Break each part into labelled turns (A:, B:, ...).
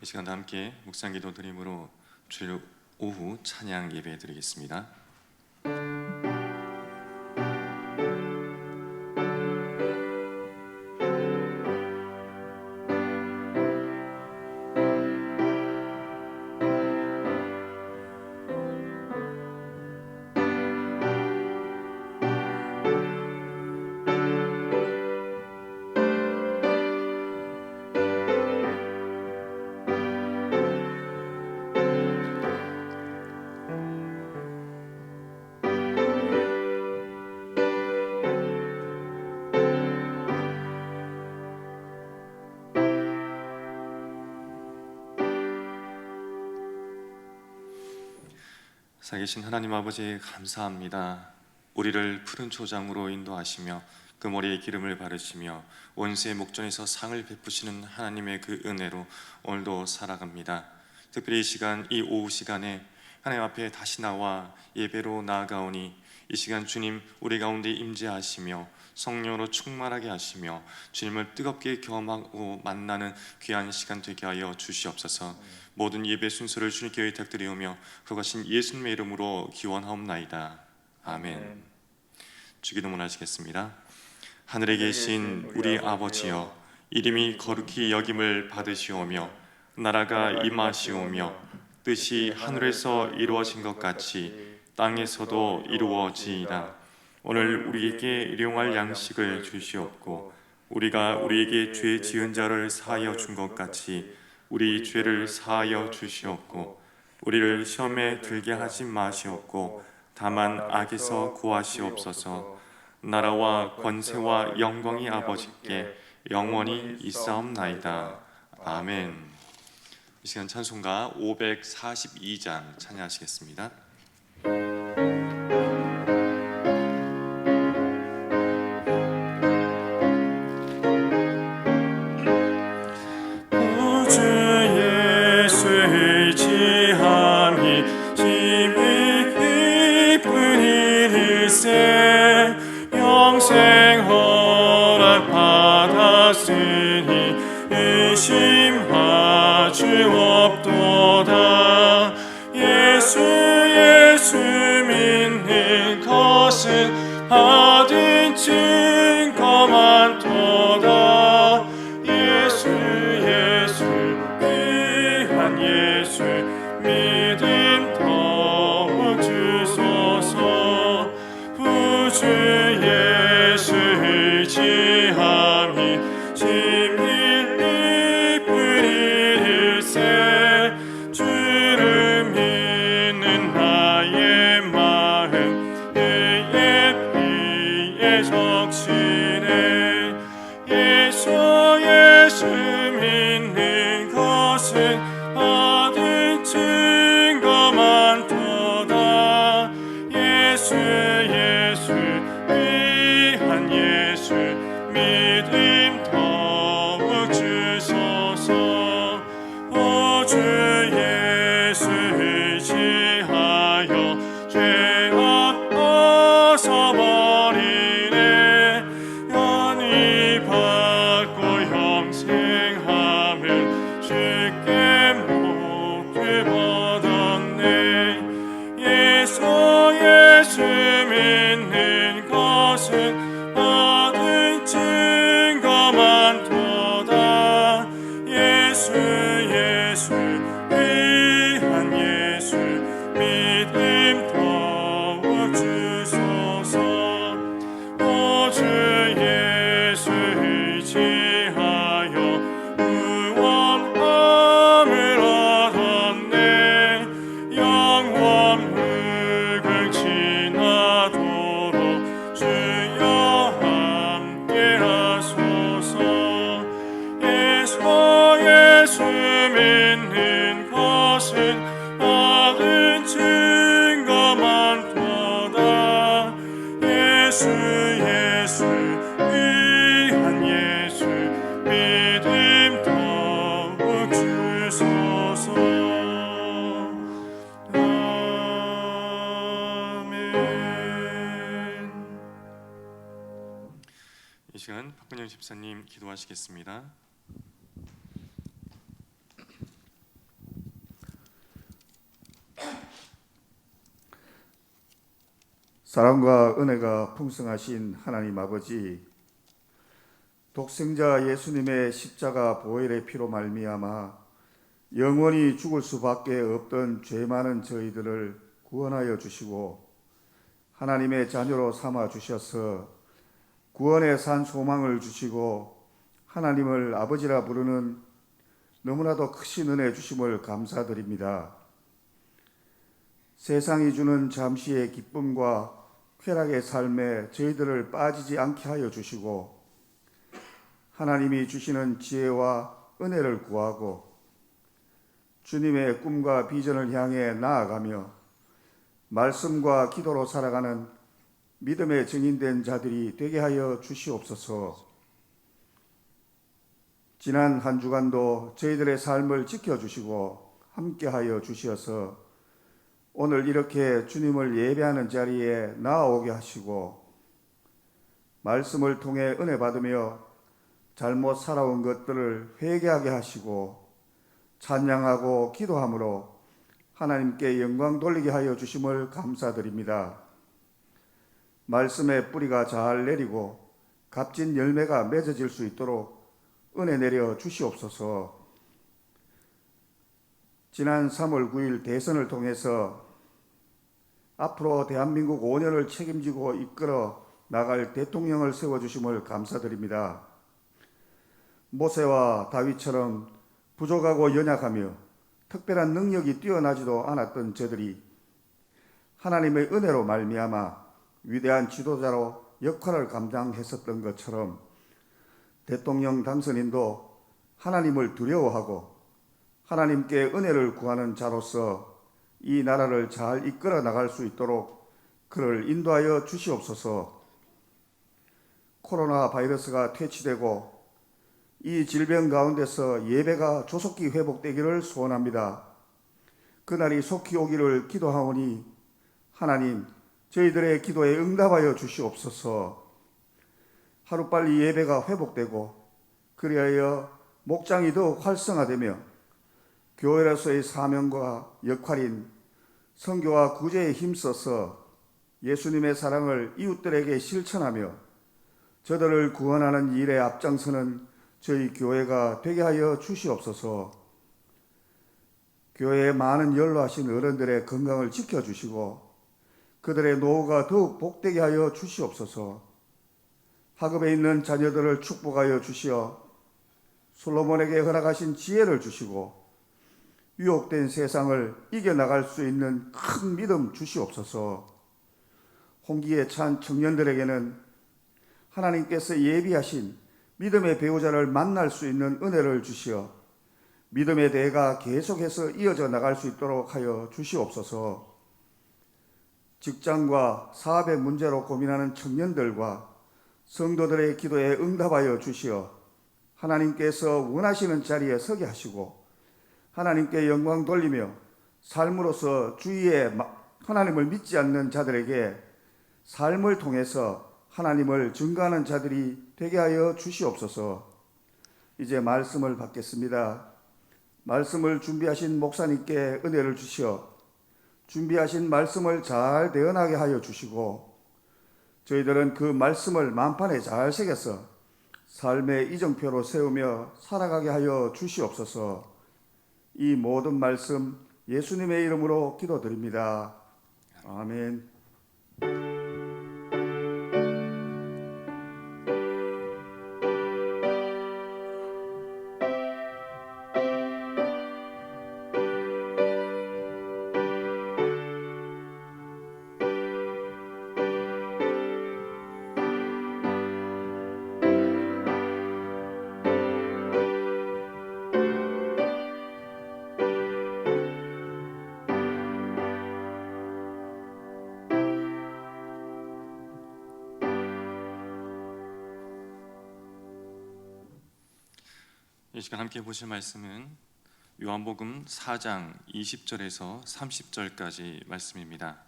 A: 이 시간도 함께 묵상기도 드림으로 주일 오후 찬양 예배 드리겠습니다. 살아계신 하나님 아버지 감사합니다. 우리를 푸른 초장으로 인도하시며 그 머리에 기름을 바르시며 원수의 목전에서 상을 베푸시는 하나님의 그 은혜로 오늘도 살아갑니다. 특별히 이 시간, 이 오후 시간에 하나님 앞에 다시 나와 예배로 나아가오니 이 시간 주님 우리 가운데 임재하시며 성령으로 충만하게 하시며 주님을 뜨겁게 경험하고 만나는 귀한 시간 되게 하여 주시옵소서. 모든 예배 순서를 주님께 의탁드리오며 거룩하신 예수님의 이름으로 기원하옵나이다. 아멘. 주기도문 하시겠습니다. 하늘에 계신 우리 아버지여, 이름이 거룩히 여김을 받으시오며 나라가 임하시오며 뜻이 하늘에서 이루어진 것 같이 땅에서도 이루어지이다. 오늘 우리에게 일용할 양식을 주시옵고 우리가 우리에게 죄 지은 자를 사하여 준 것 같이 우리 죄를 사하여 주시옵고 우리를 시험에 들게 하지 마시옵고 다만 악에서 구하시옵소서. 나라와 권세와 영광이 아버지께 영원히 있사옵나이다. 아멘. 이 시간 찬송가 542장 찬양하시겠습니다.
B: 영생 허락 받았으니 의심하 주옵도다. 예수 믿는 것은 받은 증거 많도다. 예수 귀한 예수 믿음 더욱 주소서. 구주 예수 의지함이 진리를 뿌릴세. 주를 믿는 나의 마음 그의 피에 적시네. 예수 믿는 것은 받은 증거 많도다. 예수 귀한 예수 믿음 더욱 믿음 더욱 주소서. 아멘.
A: 이 시간 박근영 집사님 기도하시겠습니다.
C: 사랑과 은혜가 풍성하신 하나님 아버지, 독생자 예수님의 십자가 보혈의 피로 말미암아 영원히 죽을 수밖에 없던 죄 많은 저희들을 구원하여 주시고 하나님의 자녀로 삼아 주셔서 구원의 산 소망을 주시고 하나님을 아버지라 부르는 너무나도 크신 은혜 주심을 감사드립니다. 세상이 주는 잠시의 기쁨과 쾌락의 삶에 저희들을 빠지지 않게 하여 주시고 하나님이 주시는 지혜와 은혜를 구하고 주님의 꿈과 비전을 향해 나아가며 말씀과 기도로 살아가는 믿음의 증인된 자들이 되게 하여 주시옵소서. 지난 한 주간도 저희들의 삶을 지켜주시고 함께하여 주시어서 오늘 이렇게 주님을 예배하는 자리에 나아오게 하시고 말씀을 통해 은혜 받으며 잘못 살아온 것들을 회개하게 하시고 찬양하고 기도함으로 하나님께 영광 돌리게 하여 주심을 감사드립니다. 말씀의 뿌리가 잘 내리고 값진 열매가 맺어질 수 있도록 은혜 내려 주시옵소서. 지난 3월 9일 대선을 통해서 앞으로 대한민국 5년을 책임지고 이끌어 나갈 대통령을 세워주심을 감사드립니다. 모세와 다윗처럼 부족하고 연약하며 특별한 능력이 뛰어나지도 않았던 저들이 하나님의 은혜로 말미암아 위대한 지도자로 역할을 감당했었던 것처럼 대통령 당선인도 하나님을 두려워하고 하나님께 은혜를 구하는 자로서 이 나라를 잘 이끌어 나갈 수 있도록 그를 인도하여 주시옵소서. 코로나 바이러스가 퇴치되고 이 질병 가운데서 예배가 조속히 회복되기를 소원합니다. 그날이 속히 오기를 기도하오니 하나님 저희들의 기도에 응답하여 주시옵소서. 하루빨리 예배가 회복되고 그리하여 목장이 더욱 활성화되며 교회로서의 사명과 역할인 선교와 구제에 힘써서 예수님의 사랑을 이웃들에게 실천하며 저들을 구원하는 일에 앞장서는 저희 교회가 되게 하여 주시옵소서. 교회에 많은 연로하신 어른들의 건강을 지켜주시고 그들의 노후가 더욱 복되게 하여 주시옵소서. 학업에 있는 자녀들을 축복하여 주시어 솔로몬에게 허락하신 지혜를 주시고 유혹된 세상을 이겨나갈 수 있는 큰 믿음 주시옵소서. 홍기에 찬 청년들에게는 하나님께서 예비하신 믿음의 배우자를 만날 수 있는 은혜를 주시어 믿음의 대가 계속해서 이어져 나갈 수 있도록 하여 주시옵소서. 직장과 사업의 문제로 고민하는 청년들과 성도들의 기도에 응답하여 주시어 하나님께서 원하시는 자리에 서게 하시고 하나님께 영광 돌리며 삶으로서 주위에 하나님을 믿지 않는 자들에게 삶을 통해서 하나님을 증거하는 자들이 되게 하여 주시옵소서. 이제 말씀을 받겠습니다. 말씀을 준비하신 목사님께 은혜를 주시어 준비하신 말씀을 잘 대언하게 하여 주시고 저희들은 그 말씀을 만판에 잘 새겨서 삶의 이정표로 세우며 살아가게 하여 주시옵소서. 이 모든 말씀 예수님의 이름으로 기도드립니다. 아멘.
A: 이 시간 함께 보실 말씀은 요한복음 4장 20절에서 30절까지 말씀입니다.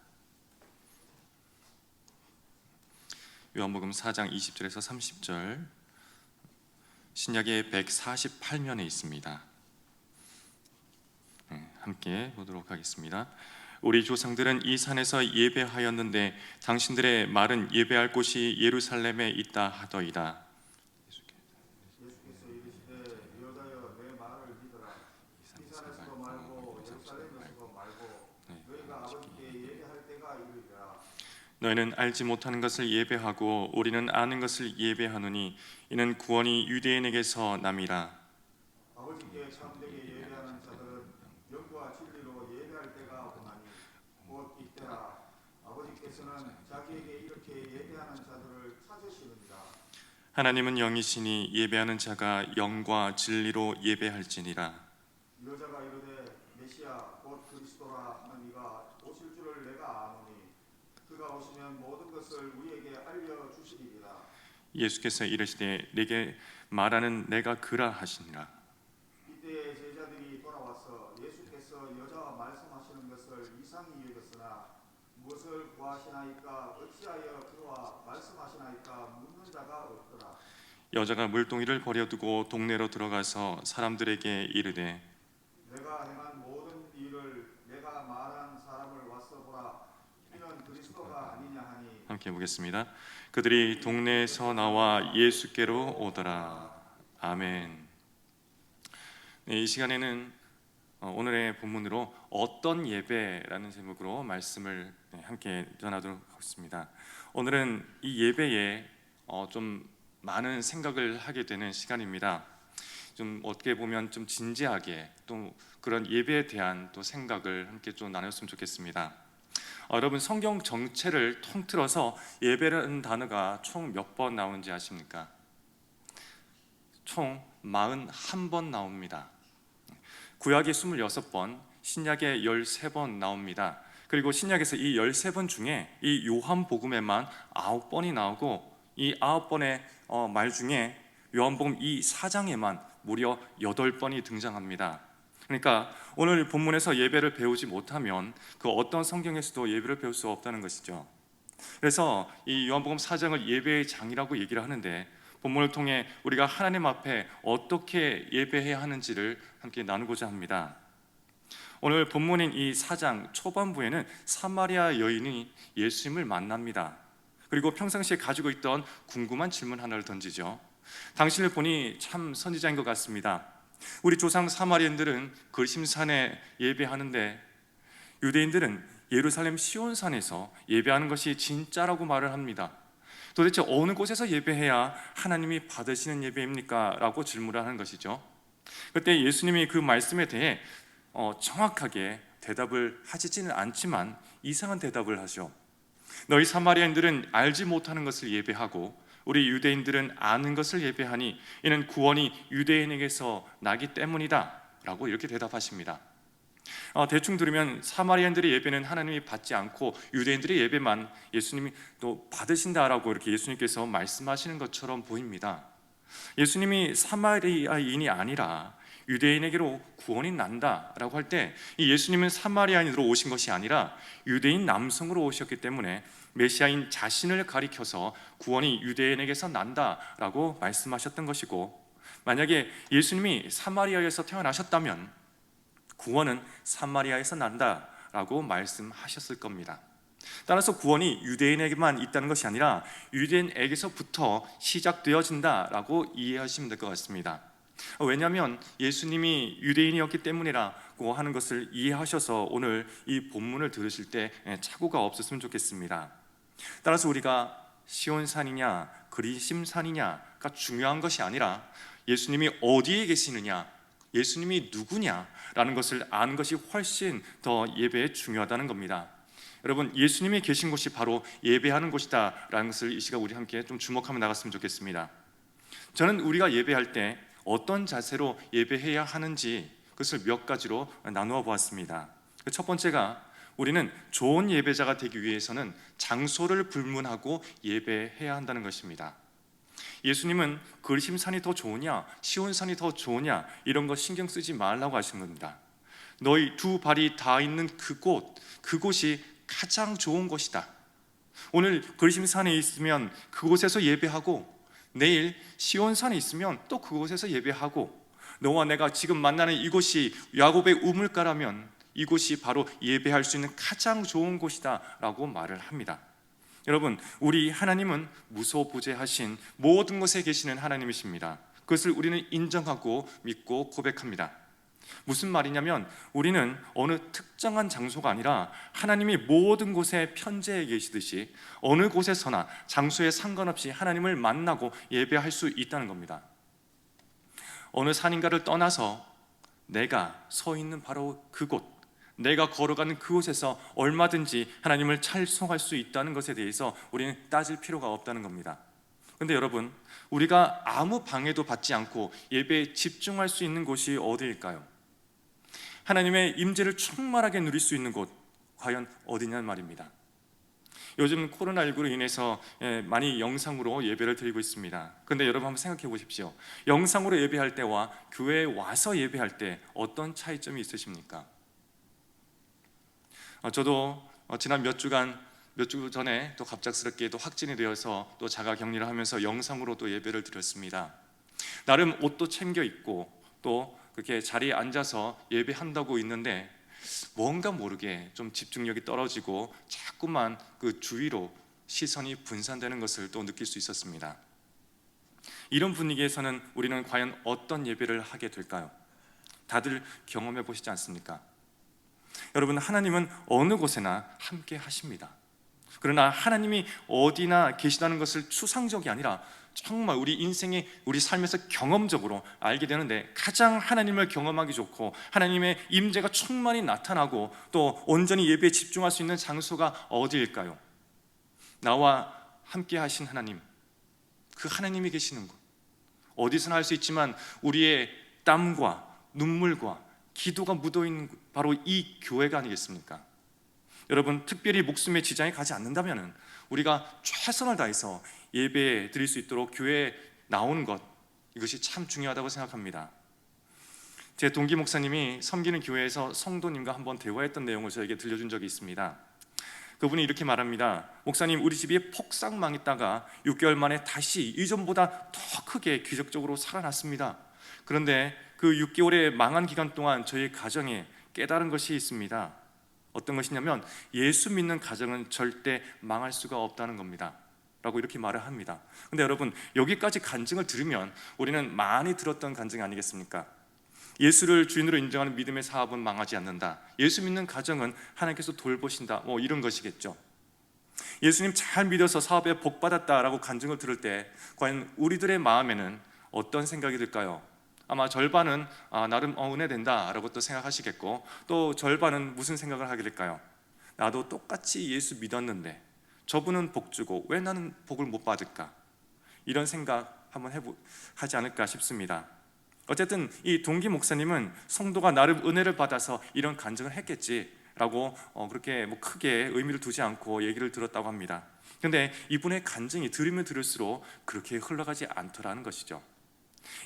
A: 요한복음 4장 20절에서 30절, 신약의 148면에 있습니다. 함께 보도록 하겠습니다. 우리 조상들은 이 산에서 예배하였는데 당신들의 말은 예배할 곳이 예루살렘에 있다 하더이다.
C: 예수께서 이르시되 여자여 내 말을 믿으라. 이 산에서도 말고 예루살렘에서도 말고 너희가 아버지께 예배할 때가 이르리라.
A: 너희는 알지 못하는 것을 예배하고 우리는 아는 것을 예배하노니 이는 구원이 유대인에게서 남이라.
C: 아버지께 참되게 예배하는 자들은 영과 진리로 예배할 때가 오나니 곧 이때라. 아버지께서는 자기에게 이렇게 예배하는 자들을 찾으시느니라.
A: 하나님은 영이시니 예배하는 자가 영과 진리로 예배할지니라.
C: 여자가 이르되 메시아 곧 그리스도라 하는 이가 오실 줄을 내가 아노니 그가 오시면 모든 것을 우리에게 알려 주시리라.
A: 예수께서 이르시되 내게 말하는 내가 그라 하시니라.
C: 이때에 제자들이 돌아와서 예수께서 여자와 말씀하시는 것을 이상히 여겼으나 무엇을 구하시나이까 어찌하여 그와 말씀하시나이까 묻는 자가 없더라.
A: 여자가 물동이를 버려두고 동네로 들어가서 사람들에게 이르되
C: 내가 행한 모든 일을 내가 말한 사람을 와서 보라. 이는 그리스도가 아니냐 하니
A: 함께 보겠습니다. 그들이 동네에서 나와 예수께로 오더라. 아멘. 네, 이 시간에는 오늘의 본문으로 어떤 예배라는 제목으로 말씀을 함께 전하도록 하겠습니다. 오늘은 이 예배에 좀 많은 생각을 하게 되는 시간입니다. 좀 어떻게 보면 좀 진지하게 또 그런 예배에 대한 또 생각을 함께 좀 나눴으면 좋겠습니다. 여러분 성경 전체를 통틀어서 예배라는 단어가 총 몇 번 나오는지 아십니까? 총 41번 나옵니다. 구약에 26번, 신약에 13번 나옵니다. 그리고 신약에서 이 13번 중에 이 요한복음에만 9번이 나오고 이 9번의 말 중에 요한복음 이 4장에만 무려 8번이 등장합니다. 그러니까 오늘 본문에서 예배를 배우지 못하면 그 어떤 성경에서도 예배를 배울 수 없다는 것이죠. 그래서 이 요한복음 4장을 예배의 장이라고 얘기를 하는데 본문을 통해 우리가 하나님 앞에 어떻게 예배해야 하는지를 함께 나누고자 합니다. 오늘 본문인 이 4장 초반부에는 사마리아 여인이 예수님을 만납니다. 그리고 평상시에 가지고 있던 궁금한 질문 하나를 던지죠. 당신을 보니 참 선지자인 것 같습니다. 우리 조상 사마리아인들은 그리심산에 예배하는데 유대인들은 예루살렘 시온산에서 예배하는 것이 진짜라고 말을 합니다. 도대체 어느 곳에서 예배해야 하나님이 받으시는 예배입니까? 라고 질문을 하는 것이죠. 그때 예수님이 그 말씀에 대해 정확하게 대답을 하시지는 않지만 이상한 대답을 하죠. 너희 사마리아인들은 알지 못하는 것을 예배하고 우리 유대인들은 아는 것을 예배하니 이는 구원이 유대인에게서 나기 때문이다 라고 이렇게 대답하십니다. 대충 들으면 사마리아인들의 예배는 하나님이 받지 않고 유대인들의 예배만 예수님이 또 받으신다라고 이렇게 예수님께서 말씀하시는 것처럼 보입니다. 예수님이 사마리아인이 아니라 유대인에게로 구원이 난다라고 할 때 이 예수님은 사마리아인으로 오신 것이 아니라 유대인 남성으로 오셨기 때문에 메시아인 자신을 가리켜서 구원이 유대인에게서 난다라고 말씀하셨던 것이고, 만약에 예수님이 사마리아에서 태어나셨다면 구원은 사마리아에서 난다라고 말씀하셨을 겁니다. 따라서 구원이 유대인에게만 있다는 것이 아니라 유대인에게서부터 시작되어진다라고 이해하시면 될 것 같습니다. 왜냐하면 예수님이 유대인이었기 때문이라고 하는 것을 이해하셔서 오늘 이 본문을 들으실 때 착오가 없었으면 좋겠습니다. 따라서 우리가 시온산이냐 그리심산이냐가 중요한 것이 아니라 예수님이 어디에 계시느냐, 예수님이 누구냐라는 것을 아는 것이 훨씬 더 예배에 중요하다는 겁니다. 여러분, 예수님이 계신 곳이 바로 예배하는 곳이다라는 것을 이 시간 우리 함께 좀 주목하며 나갔으면 좋겠습니다. 저는 우리가 예배할 때 어떤 자세로 예배해야 하는지 그것을 몇 가지로 나누어 보았습니다. 첫 번째가 우리는 좋은 예배자가 되기 위해서는 장소를 불문하고 예배해야 한다는 것입니다. 예수님은 그리심산이 더 좋으냐 시온산이 더 좋으냐 이런 거 신경 쓰지 말라고 하신 겁니다. 너희 두 발이 닿아 있는 그곳이 가장 좋은 곳이다. 오늘 그리심산에 있으면 그곳에서 예배하고, 내일 시온산에 있으면 또 그곳에서 예배하고, 너와 내가 지금 만나는 이곳이 야곱의 우물가라면 이곳이 바로 예배할 수 있는 가장 좋은 곳이다 라고 말을 합니다. 여러분, 우리 하나님은 무소부재하신 모든 곳에 계시는 하나님이십니다. 그것을 우리는 인정하고 믿고 고백합니다. 무슨 말이냐면, 우리는 어느 특정한 장소가 아니라 하나님이 모든 곳에 편재해 계시듯이 어느 곳에서나 장소에 상관없이 하나님을 만나고 예배할 수 있다는 겁니다. 어느 산인가를 떠나서 내가 서 있는 바로 그곳, 내가 걸어가는 그곳에서 얼마든지 하나님을 찬송할 수 있다는 것에 대해서 우리는 따질 필요가 없다는 겁니다. 그런데 여러분, 우리가 아무 방해도 받지 않고 예배에 집중할 수 있는 곳이 어디일까요? 하나님의 임재를 충만하게 누릴 수 있는 곳, 과연 어디냐는 말입니다. 요즘 코로나19로 인해서 많이 영상으로 예배를 드리고 있습니다. 그런데 여러분 한번 생각해 보십시오. 영상으로 예배할 때와 교회에 와서 예배할 때 어떤 차이점이 있으십니까? 저도 지난 몇 주 전에 또 갑작스럽게 또 확진이 되어서 또 자가 격리를 하면서 영상으로 또 예배를 드렸습니다. 나름 옷도 챙겨 입고 또 그렇게 자리에 앉아서 예배한다고 있는데 뭔가 모르게 좀 집중력이 떨어지고 자꾸만 그 주위로 시선이 분산되는 것을 또 느낄 수 있었습니다. 이런 분위기에서는 우리는 과연 어떤 예배를 하게 될까요? 다들 경험해 보시지 않습니까? 여러분, 하나님은 어느 곳에나 함께 하십니다. 그러나 하나님이 어디나 계시다는 것을 추상적이 아니라 정말 우리 인생의 우리 삶에서 경험적으로 알게 되는데, 가장 하나님을 경험하기 좋고 하나님의 임재가 충만히 나타나고 또 온전히 예배에 집중할 수 있는 장소가 어디일까요? 나와 함께 하신 하나님, 그 하나님이 계시는 곳, 어디서나 할 수 있지만 우리의 땀과 눈물과 기도가 묻어있는 바로 이 교회가 아니겠습니까? 여러분, 특별히 목숨에 지장이 가지 않는다면 우리가 최선을 다해서 예배 드릴 수 있도록 교회에 나오는 것, 이것이 참 중요하다고 생각합니다. 제 동기 목사님이 섬기는 교회에서 성도님과 한번 대화했던 내용을 저에게 들려준 적이 있습니다. 그분이 이렇게 말합니다. 목사님, 우리 집이 폭삭 망했다가 6개월 만에 다시 이전보다 더 크게 기적적으로 살아났습니다. 그런데 그 6개월의 망한 기간 동안 저희 가정에 깨달은 것이 있습니다. 어떤 것이냐면, 예수 믿는 가정은 절대 망할 수가 없다는 겁니다 라고 이렇게 말을 합니다. 근데 여러분, 여기까지 간증을 들으면 우리는 많이 들었던 간증 아니겠습니까? 예수를 주인으로 인정하는 믿음의 사업은 망하지 않는다, 예수 믿는 가정은 하나님께서 돌보신다, 뭐 이런 것이겠죠. 예수님 잘 믿어서 사업에 복 받았다라고 간증을 들을 때 과연 우리들의 마음에는 어떤 생각이 들까요? 아마 절반은 나름 은혜 된다라고 또 생각하시겠고, 또 절반은 무슨 생각을 하게 될까요? 나도 똑같이 예수 믿었는데 저분은 복 주고 왜 나는 복을 못 받을까? 이런 생각 한번 하지 않을까 싶습니다. 어쨌든 이 동기 목사님은 성도가 나름 은혜를 받아서 이런 간증을 했겠지라고 그렇게 크게 의미를 두지 않고 얘기를 들었다고 합니다. 그런데 이분의 간증이 들으면 들을수록 그렇게 흘러가지 않더라는 것이죠.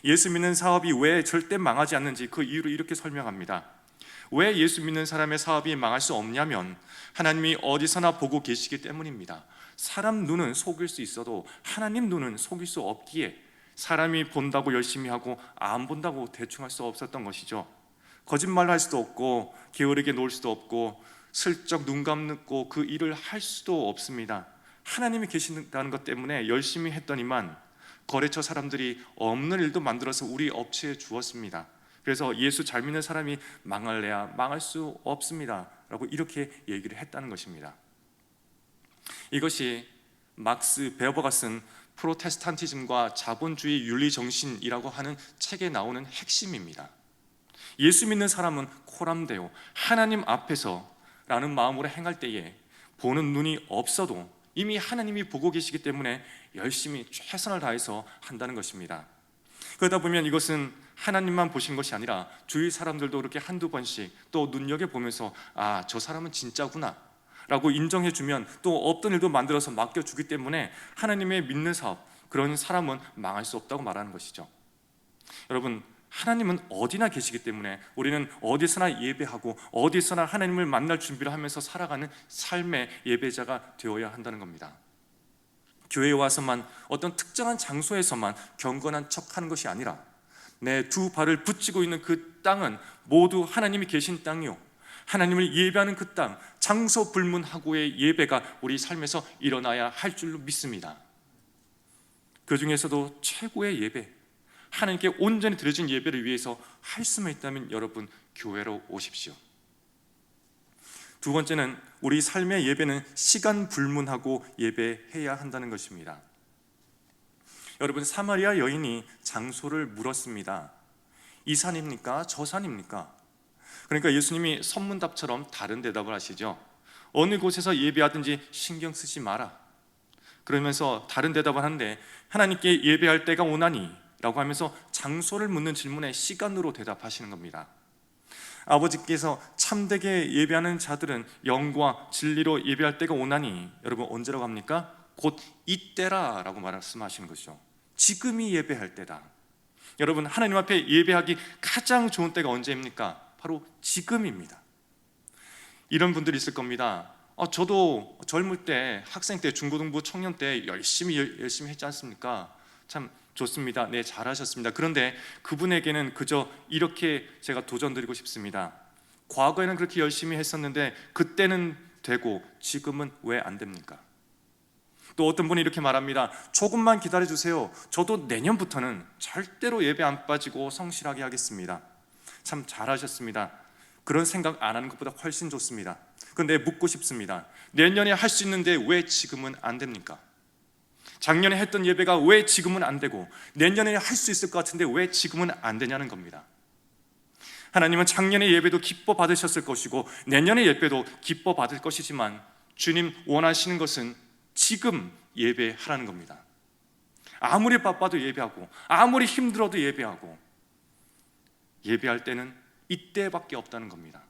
A: 예수 믿는 사업이 왜 절대 망하지 않는지 그 이유를 이렇게 설명합니다. 왜 예수 믿는 사람의 사업이 망할 수 없냐면, 하나님이 어디서나 보고 계시기 때문입니다. 사람 눈은 속일 수 있어도 하나님 눈은 속일 수 없기에 사람이 본다고 열심히 하고 안 본다고 대충 할 수 없었던 것이죠. 거짓말을 할 수도 없고 게으르게 놀 수도 없고 슬쩍 눈 감고 그 일을 할 수도 없습니다. 하나님이 계신다는 것 때문에 열심히 했더니만 거래처 사람들이 없는 일도 만들어서 우리 업체에 주었습니다. 그래서 예수 잘 믿는 사람이 망할래야 망할 수 없습니다 라고 이렇게 얘기를 했다는 것입니다. 이것이 막스 베버가 쓴 프로테스탄티즘과 자본주의 윤리 정신이라고 하는 책에 나오는 핵심입니다. 예수 믿는 사람은 코람데오, 하나님 앞에서 라는 마음으로 행할 때에 보는 눈이 없어도 이미 하나님이 보고 계시기 때문에 열심히 최선을 다해서 한다는 것입니다. 그러다 보면 이것은 하나님만 보신 것이 아니라 주위 사람들도 그렇게 한두 번씩 또 눈여겨보면서 저 사람은 진짜구나 라고 인정해주면 또 없던 일도 만들어서 맡겨주기 때문에 하나님의 믿는 사업, 그런 사람은 망할 수 없다고 말하는 것이죠. 여러분, 하나님은 어디나 계시기 때문에 우리는 어디서나 예배하고 어디서나 하나님을 만날 준비를 하면서 살아가는 삶의 예배자가 되어야 한다는 겁니다. 교회에 와서만 어떤 특정한 장소에서만 경건한 척하는 것이 아니라 내 두 발을 붙이고 있는 그 땅은 모두 하나님이 계신 땅이요, 하나님을 예배하는 그 땅, 장소 불문하고의 예배가 우리 삶에서 일어나야 할 줄로 믿습니다. 그 중에서도 최고의 예배, 하나님께 온전히 드려진 예배를 위해서 할 수만 있다면 여러분, 교회로 오십시오. 두 번째는 우리 삶의 예배는 시간 불문하고 예배해야 한다는 것입니다. 여러분, 사마리아 여인이 장소를 물었습니다. 이 산입니까? 저 산입니까? 그러니까 예수님이 선문답처럼 다른 대답을 하시죠. 어느 곳에서 예배하든지 신경 쓰지 마라. 그러면서 다른 대답을 하는데, 하나님께 예배할 때가 오나니 라고 하면서 장소를 묻는 질문에 시간으로 대답하시는 겁니다. 아버지께서 참되게 예배하는 자들은 영과 진리로 예배할 때가 오나니, 여러분 언제라고 합니까? 곧 이때라 라고 말씀하시는 것이죠. 지금이 예배할 때다. 여러분, 하나님 앞에 예배하기 가장 좋은 때가 언제입니까? 바로 지금입니다. 이런 분들이 있을 겁니다. 저도 젊을 때, 학생 때, 중고등부 청년 때 열심히 했지 않습니까? 참 좋습니다. 네, 잘하셨습니다. 그런데 그분에게는 그저 이렇게 제가 도전드리고 싶습니다. 과거에는 그렇게 열심히 했었는데 그때는 되고 지금은 왜 안 됩니까? 또 어떤 분이 이렇게 말합니다. 조금만 기다려주세요. 저도 내년부터는 절대로 예배 안 빠지고 성실하게 하겠습니다. 참 잘하셨습니다. 그런 생각 안 하는 것보다 훨씬 좋습니다. 그런데 묻고 싶습니다. 내년에 할 수 있는데 왜 지금은 안 됩니까? 작년에 했던 예배가 왜 지금은 안 되고 내년에 할 수 있을 것 같은데 왜 지금은 안 되냐는 겁니다. 하나님은 작년의 예배도 기뻐 받으셨을 것이고 내년의 예배도 기뻐 받을 것이지만 주님 원하시는 것은 지금 예배하라는 겁니다. 아무리 바빠도 예배하고 아무리 힘들어도 예배하고, 예배할 때는 이때밖에 없다는 겁니다.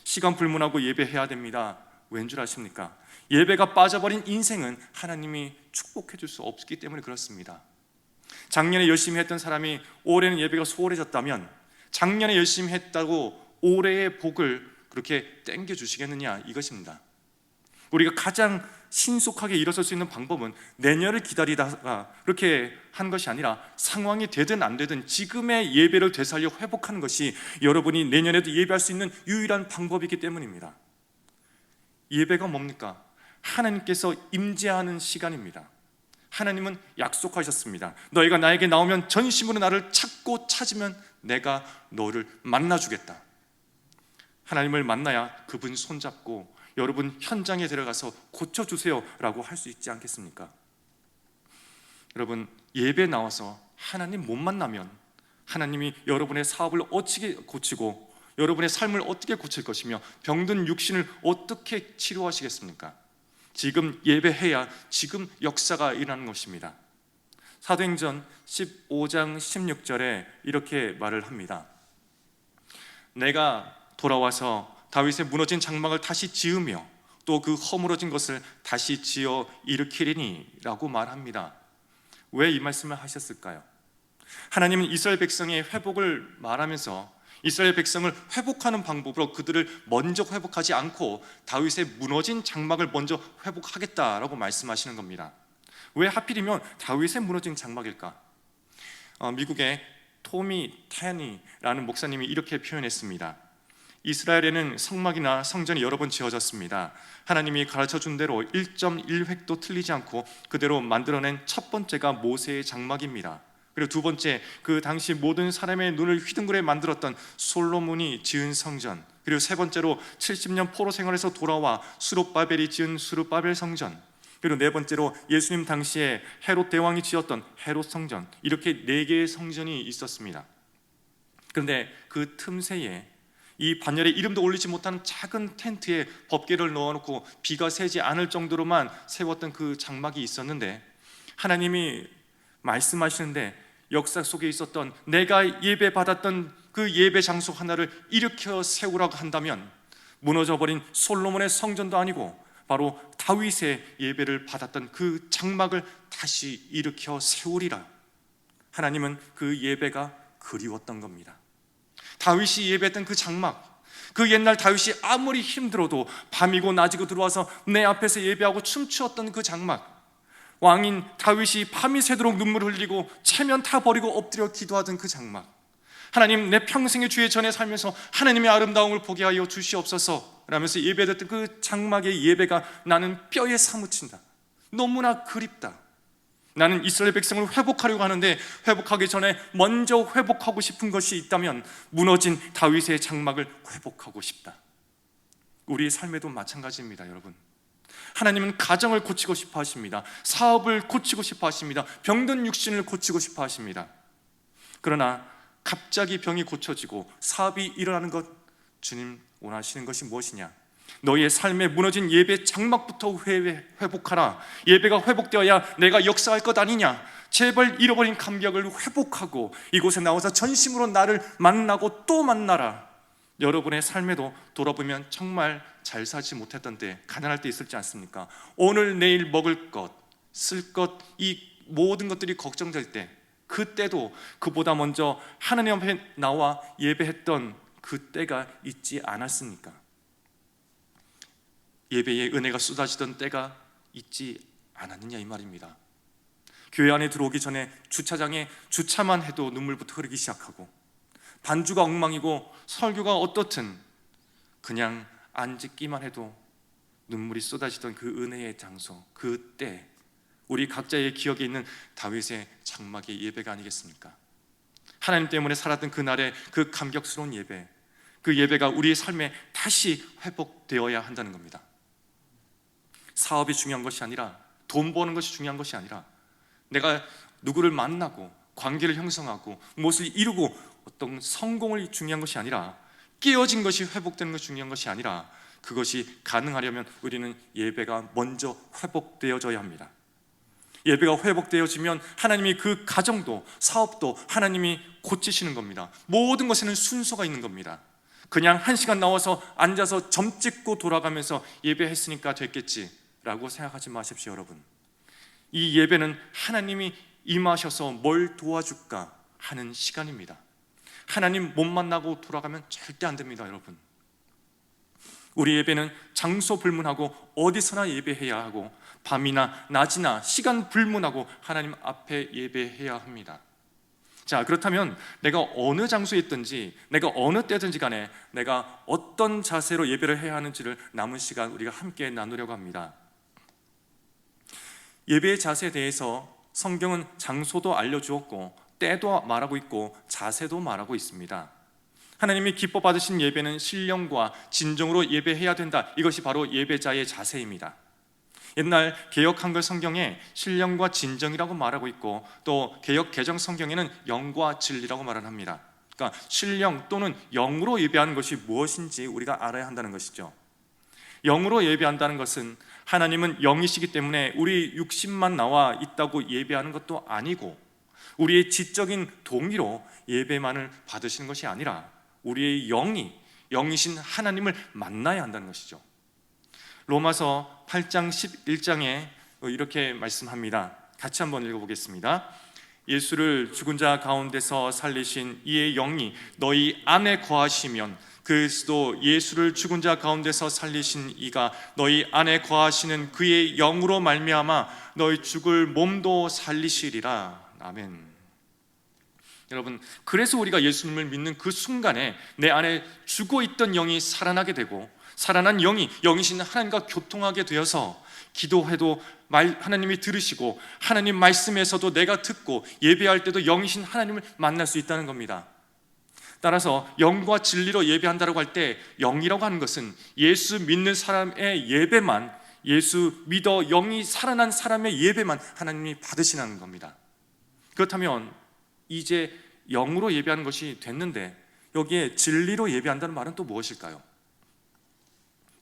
A: 시간 불문하고 예배해야 됩니다. 왠 줄 아십니까? 예배가 빠져버린 인생은 하나님이 축복해 줄 수 없기 때문에 그렇습니다. 작년에 열심히 했던 사람이 올해는 예배가 소홀해졌다면 작년에 열심히 했다고 올해의 복을 그렇게 땡겨 주시겠느냐, 이것입니다. 우리가 가장 신속하게 일어설 수 있는 방법은 내년을 기다리다가 그렇게 한 것이 아니라 상황이 되든 안 되든 지금의 예배를 되살려 회복하는 것이 여러분이 내년에도 예배할 수 있는 유일한 방법이기 때문입니다. 예배가 뭡니까? 하나님께서 임재하는 시간입니다. 하나님은 약속하셨습니다. 너희가 나에게 나오면 전심으로 나를 찾고 찾으면 내가 너를 만나주겠다. 하나님을 만나야 그분 손잡고 여러분 현장에 들어가서 고쳐주세요 라고 할 수 있지 않겠습니까? 여러분, 예배 나와서 하나님 못 만나면 하나님이 여러분의 사업을 어떻게 고치고 여러분의 삶을 어떻게 고칠 것이며 병든 육신을 어떻게 치료하시겠습니까? 지금 예배해야 지금 역사가 일어나는 것입니다. 사도행전 15장 16절에 이렇게 말을 합니다. 내가 돌아와서 다윗의 무너진 장막을 다시 지으며 또 그 허물어진 것을 다시 지어 일으키리니 라고 말합니다. 왜 이 말씀을 하셨을까요? 하나님은 이스라엘 백성의 회복을 말하면서 이스라엘 백성을 회복하는 방법으로 그들을 먼저 회복하지 않고 다윗의 무너진 장막을 먼저 회복하겠다라고 말씀하시는 겁니다. 왜 하필이면 다윗의 무너진 장막일까? 미국의 토미 테니라는 목사님이 이렇게 표현했습니다. 이스라엘에는 성막이나 성전이 여러 번 지어졌습니다. 하나님이 가르쳐준 대로 1.1획도 틀리지 않고 그대로 만들어낸 첫 번째가 모세의 장막입니다. 그리고 두 번째, 그 당시 모든 사람의 눈을 휘둥그레 만들었던 솔로몬이 지은 성전, 그리고 세 번째로 70년 포로 생활에서 돌아와 수룹바벨이 지은 수룹바벨 성전, 그리고 네 번째로 예수님 당시에 헤롯 대왕이 지었던 헤롯 성전, 이렇게 네 개의 성전이 있었습니다. 그런데 그 틈새에 이 반열에 이름도 올리지 못하는 작은 텐트에 법궤를 넣어놓고 비가 새지 않을 정도로만 세웠던 그 장막이 있었는데, 하나님이 말씀하시는데 역사 속에 있었던 내가 예배 받았던 그 예배 장소 하나를 일으켜 세우라고 한다면 무너져버린 솔로몬의 성전도 아니고 바로 다윗의 예배를 받았던 그 장막을 다시 일으켜 세우리라. 하나님은 그 예배가 그리웠던 겁니다. 다윗이 예배했던 그 장막, 그 옛날 다윗이 아무리 힘들어도 밤이고 낮이고 들어와서 내 앞에서 예배하고 춤추었던 그 장막, 왕인 다윗이 밤이 새도록 눈물을 흘리고 체면 타 버리고 엎드려 기도하던 그 장막, 하나님 내 평생의 주의 전에 살면서 하나님의 아름다움을 보게 하여 주시옵소서 라면서 예배했던 그 장막의 예배가 나는 뼈에 사무친다. 너무나 그립다. 나는 이스라엘 백성을 회복하려고 하는데 회복하기 전에 먼저 회복하고 싶은 것이 있다면 무너진 다윗의 장막을 회복하고 싶다. 우리의 삶에도 마찬가지입니다, 여러분. 하나님은 가정을 고치고 싶어 하십니다. 사업을 고치고 싶어 하십니다. 병든 육신을 고치고 싶어 하십니다. 그러나 갑자기 병이 고쳐지고 사업이 일어나는 것, 주님 원하시는 것이 무엇이냐? 너희의 삶에 무너진 예배 장막부터 회복하라. 예배가 회복되어야 내가 역사할 것 아니냐? 제발 잃어버린 감격을 회복하고 이곳에 나와서 전심으로 나를 만나고 또 만나라. 여러분의 삶에도 돌아보면 정말 잘 살지 못했던 때, 가난할 때 있을지 않습니까? 오늘 내일 먹을 것, 쓸 것, 이 모든 것들이 걱정될 때, 그때도 그보다 먼저 하나님 앞에 나와 예배했던 그때가 있지 않았습니까? 예배의 은혜가 쏟아지던 때가 있지 않았느냐 이 말입니다. 교회 안에 들어오기 전에 주차장에 주차만 해도 눈물부터 흐르기 시작하고, 반주가 엉망이고 설교가 어떻든 그냥 앉기만 해도 눈물이 쏟아지던 그 은혜의 장소, 그때 우리 각자의 기억에 있는 다윗의 장막의 예배가 아니겠습니까? 하나님 때문에 살았던 그날의 그 감격스러운 예배, 그 예배가 우리의 삶에 다시 회복되어야 한다는 겁니다. 사업이 중요한 것이 아니라, 돈 버는 것이 중요한 것이 아니라, 내가 누구를 만나고 관계를 형성하고 무엇을 이루고 어떤 성공을 중요한 것이 아니라, 깨어진 것이 회복되는 것이 중요한 것이 아니라, 그것이 가능하려면 우리는 예배가 먼저 회복되어져야 합니다. 예배가 회복되어지면 하나님이 그 가정도 사업도 하나님이 고치시는 겁니다. 모든 것에는 순서가 있는 겁니다. 그냥 1시간 나와서 앉아서 점 찍고 돌아가면서 예배했으니까 됐겠지 라고 생각하지 마십시오, 여러분. 이 예배는 하나님이 임하셔서 뭘 도와줄까 하는 시간입니다. 하나님 못 만나고 돌아가면 절대 안 됩니다, 여러분. 우리 예배는 장소 불문하고 어디서나 예배해야 하고, 밤이나 낮이나 시간 불문하고 하나님 앞에 예배해야 합니다. 자, 그렇다면 내가 어느 장소에 있든지, 내가 어느 때든지 간에 내가 어떤 자세로 예배를 해야 하는지를 남은 시간 우리가 함께 나누려고 합니다. 예배의 자세에 대해서 성경은 장소도 알려주었고 때도 말하고 있고 자세도 말하고 있습니다. 하나님이 기뻐 받으신 예배는 신령과 진정으로 예배해야 된다. 이것이 바로 예배자의 자세입니다. 옛날 개역 한글 성경에 신령과 진정이라고 말하고 있고, 또 개역 개정 성경에는 영과 진리라고 말을 합니다. 그러니까 신령 또는 영으로 예배하는 것이 무엇인지 우리가 알아야 한다는 것이죠. 영으로 예배한다는 것은 하나님은 영이시기 때문에 우리 육신만 나와 있다고 예배하는 것도 아니고, 우리의 지적인 동의로 예배만을 받으시는 것이 아니라 우리의 영이신 하나님을 만나야 한다는 것이죠. 로마서 8장 11장에 이렇게 말씀합니다. 같이 한번 읽어보겠습니다. 예수를 죽은 자 가운데서 살리신 이의 영이 너희 안에 거하시면, 그리스도 예수를 죽은 자 가운데서 살리신 이가 너희 안에 거하시는 그의 영으로 말미암아 너희 죽을 몸도 살리시리라. 아멘. 여러분, 그래서 우리가 예수님을 믿는 그 순간에 내 안에 죽어있던 영이 살아나게 되고, 살아난 영이 영이신 하나님과 교통하게 되어서 기도해도 하나님이 들으시고, 하나님 말씀에서도 내가 듣고, 예배할 때도 영이신 하나님을 만날 수 있다는 겁니다. 따라서 영과 진리로 예배한다고 할 때, 영이라고 하는 것은 예수 믿는 사람의 예배만, 예수 믿어 영이 살아난 사람의 예배만 하나님이 받으시는 겁니다. 그렇다면 이제 영으로 예배하는 것이 됐는데, 여기에 진리로 예배한다는 말은 또 무엇일까요?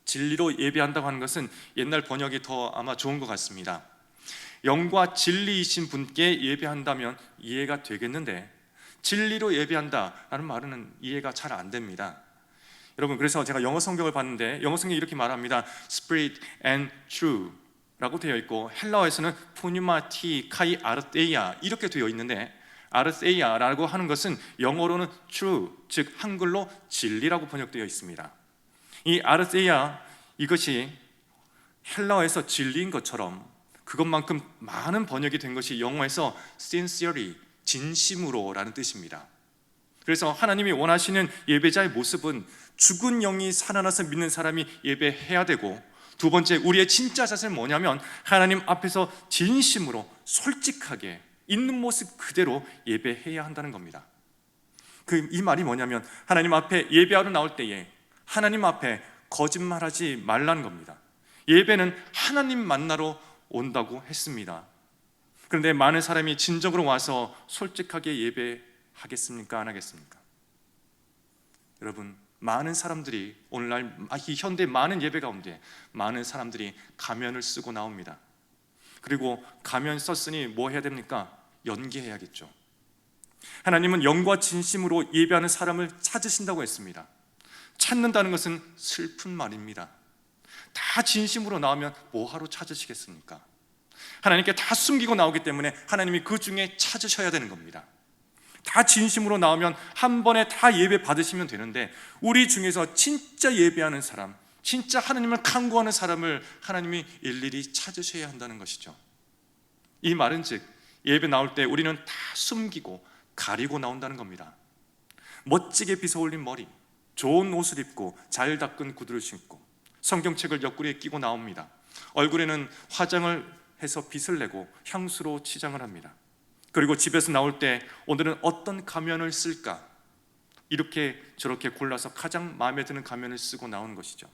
A: 진리로 예배한다고 하는 것은 옛날 번역이 더 아마 좋은 것 같습니다. 영과 진리이신 분께 예배한다면 이해가 되겠는데, 진리로 예배한다라는 말은 이해가 잘 안 됩니다. 여러분, 그래서 제가 영어 성경을 봤는데 영어 성경이 이렇게 말합니다. Spirit and true 라고 되어 있고, 헬라어에서는 포뉴마티 카이 아르테이아 이렇게 되어 있는데, 아르테이아라고 하는 것은 영어로는 true, 즉 한글로 진리라고 번역되어 있습니다. 이 아르테이아, 이것이 헬라어에서 진리인 것처럼 그것만큼 많은 번역이 된 것이 영어에서 sincerely, 진심으로 라는 뜻입니다. 그래서 하나님이 원하시는 예배자의 모습은 죽은 영이 살아나서 믿는 사람이 예배해야 되고, 두 번째, 우리의 진짜 자세는 뭐냐면 하나님 앞에서 진심으로 솔직하게 있는 모습 그대로 예배해야 한다는 겁니다. 이 말이 뭐냐면 하나님 앞에 예배하러 나올 때에 하나님 앞에 거짓말하지 말라는 겁니다. 예배는 하나님 만나러 온다고 했습니다. 그런데 많은 사람이 진정으로 와서 솔직하게 예배하겠습니까? 안 하겠습니까? 여러분, 많은 사람들이 오늘날 이 현대 많은 예배 가운데 많은 사람들이 가면을 쓰고 나옵니다. 그리고 가면 썼으니 뭐 해야 됩니까? 연기해야겠죠. 하나님은 영과 진심으로 예배하는 사람을 찾으신다고 했습니다. 찾는다는 것은 슬픈 말입니다. 다 진심으로 나오면 뭐하러 찾으시겠습니까? 하나님께 다 숨기고 나오기 때문에 하나님이 그 중에 찾으셔야 되는 겁니다. 다 진심으로 나오면 한 번에 다 예배 받으시면 되는데, 우리 중에서 진짜 예배하는 사람, 진짜 하나님을 간구하는 사람을 하나님이 일일이 찾으셔야 한다는 것이죠. 이 말은 즉 예배 나올 때 우리는 다 숨기고 가리고 나온다는 겁니다. 멋지게 빗어올린 머리, 좋은 옷을 입고 잘 닦은 구두를 신고 성경책을 옆구리에 끼고 나옵니다. 얼굴에는 화장을 해서 빗을 내고 향수로 치장을 합니다. 그리고 집에서 나올 때 오늘은 어떤 가면을 쓸까? 이렇게 저렇게 골라서 가장 마음에 드는 가면을 쓰고 나오는 것이죠.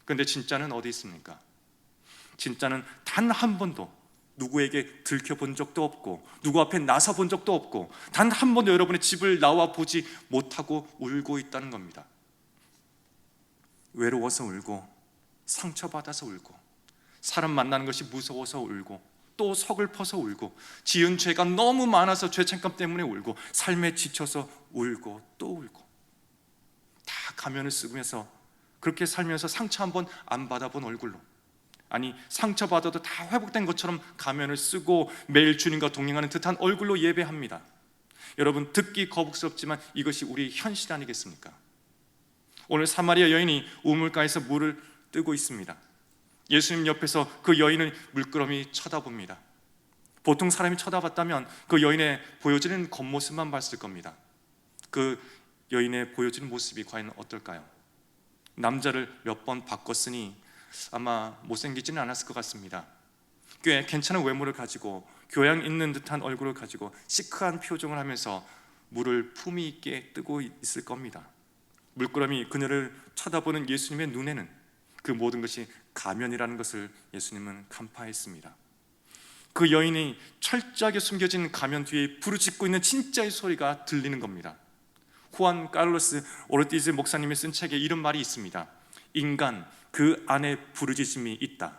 A: 그런데 진짜는 어디 있습니까? 진짜는 단 한 번도 누구에게 들켜본 적도 없고, 누구 앞에 나서 본 적도 없고, 단 한 번도 여러분의 집을 나와 보지 못하고 울고 있다는 겁니다. 외로워서 울고, 상처받아서 울고, 사람 만나는 것이 무서워서 울고, 또 서글퍼서 울고, 지은 죄가 너무 많아서 죄책감 때문에 울고, 삶에 지쳐서 울고 또 울고, 다 가면을 쓰면서 그렇게 살면서 상처 한번 안 받아본 얼굴로, 아니 상처받아도 다 회복된 것처럼 가면을 쓰고 매일 주님과 동행하는 듯한 얼굴로 예배합니다. 여러분, 듣기 거북스럽지만 이것이 우리 현실 아니겠습니까? 오늘 사마리아 여인이 우물가에서 물을 뜨고 있습니다. 예수님 옆에서 그 여인을 물끄러미 쳐다봅니다. 보통 사람이 쳐다봤다면 그 여인의 보여지는 겉모습만 봤을 겁니다. 그 여인의 보여지는 모습이 과연 어떨까요? 남자를 몇 번 바꿨으니 아마 못생기지는 않았을 것 같습니다. 꽤 괜찮은 외모를 가지고 교양 있는 듯한 얼굴을 가지고 시크한 표정을 하면서 물을 품위 있게 뜨고 있을 겁니다. 물끄러미 그녀를 쳐다보는 예수님의 눈에는 그 모든 것이 가면이라는 것을 예수님은 간파했습니다. 그 여인이 철저하게 숨겨진 가면 뒤에 부르짖고 있는 진짜의 소리가 들리는 겁니다. 후안 카를로스 오르티즈 목사님이 쓴 책에 이런 말이 있습니다. 인간, 그 안에 부르짖음이 있다.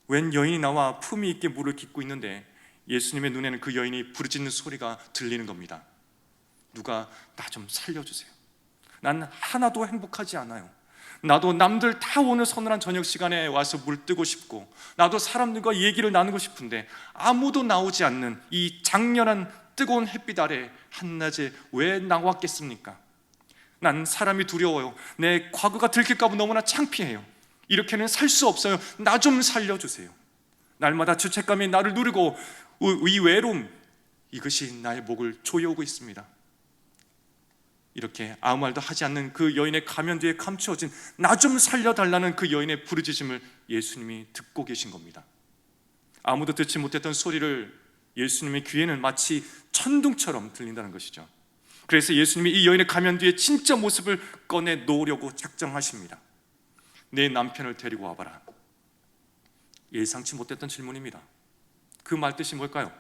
A: 웬 여인이 나와 품위 있게 물을 깃고 있는데 예수님의 눈에는 그 여인이 부르짖는 소리가 들리는 겁니다. 누가 나 좀 살려주세요. 난 하나도 행복하지 않아요. 나도 남들 다 오늘 서늘한 저녁 시간에 와서 물 뜨고 싶고, 나도 사람들과 얘기를 나누고 싶은데 아무도 나오지 않는 이 장렬한 뜨거운 햇빛 아래 한낮에 왜 나왔겠습니까? 난 사람이 두려워요. 내 과거가 들킬까 봐 너무나 창피해요. 이렇게는 살 수 없어요. 나 좀 살려주세요. 날마다 죄책감이 나를 누르고 이 외로움, 이것이 나의 목을 조여오고 있습니다. 이렇게 아무 말도 하지 않는 그 여인의 가면 뒤에 감추어진 나 좀 살려달라는 그 여인의 부르짖음을 예수님이 듣고 계신 겁니다. 아무도 듣지 못했던 소리를 예수님의 귀에는 마치 천둥처럼 들린다는 것이죠. 그래서 예수님이 이 여인의 가면 뒤에 진짜 모습을 꺼내 놓으려고 작정하십니다. 내 남편을 데리고 와봐라. 예상치 못했던 질문입니다. 그 말뜻이 뭘까요?